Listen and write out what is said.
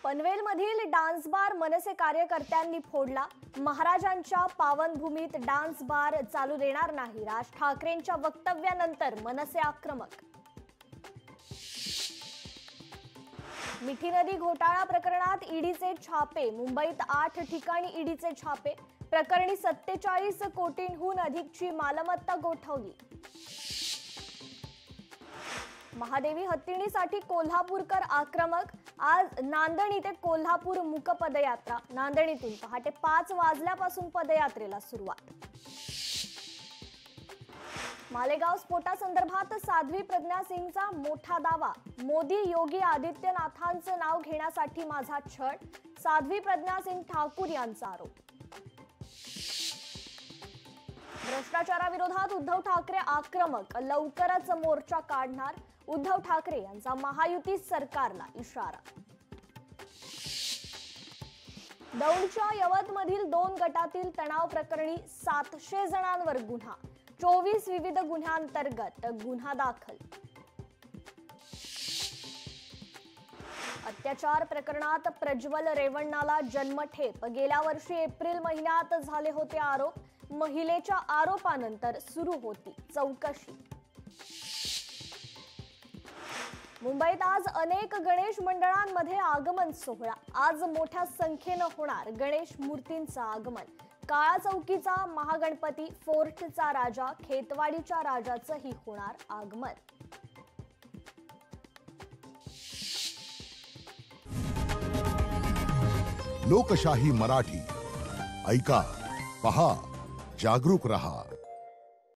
पनवेलमधील dance bar मनसे कार्यकर्त्यांनी फोडला। महाराजांच्या पावनभूमीत डान्स बार चालू देणार नाही, राज ठाकरेंच्या वक्तव्यानंतर मनसे आक्रमक। मिठी नदी घोटाळा प्रकरणात ईडीचे छापे, मुंबईत 8 ठिकाणी ईडीचे छापे, प्रकरणी 47 कोटींहून अधिकची मालमत्ता गोठवली। महादेवी हत्तीणीसाठी कोल्हापूरकर आक्रमक, आज नांदणी ते कोल्हापूर मूक पदयात्रा, नांदणीतून पहाटे 5 वाजल्यापासून पदयात्रेला सुरुवात। मालेगाव स्फोटासंदर्भात साध्वी प्रज्ञा सिंगचा मोठा दावा, मोदी योगी आदित्यनाथांचं नाव घेण्यासाठी माझा छळ, साध्वी प्रज्ञा सिंग ठाकूर यांचा आरोप। भ्रष्टाचाराविरोधात उद्धव ठाकरे आक्रमक, लवकरच मोर्चा काढणार, उद्धव ठाकरे यांचा महायुती सरकारला इशारा। दौंडच्या यवतमधील 2 गटातील तणाव प्रकरणी 700 जणांवर गुन्हा, 24 विविध गुन्ह्यांतर्गत गुन्हा दाखल। अत्याचार प्रकरणात प्रज्वल रेवण्णाला जन्मठेप, गेल्या वर्षी एप्रिल महिन्यात झाले होते आरोप, महिलेच्या आरोपानंतर सुरू होती चौकशी। मुंबईत आज अनेक गणेश मंडळांमध्ये आगमन सोहळा, आज मोठ्या संख्येनं होणार गणेश मूर्तींचं आगमन, काळा चौकीचा महागणपती, फोर्टचा राजा, खेतवाडीच्या राजाचंही होणार आगमन। लोकशाही मराठी ऐका, पहा, जागरूक रहा।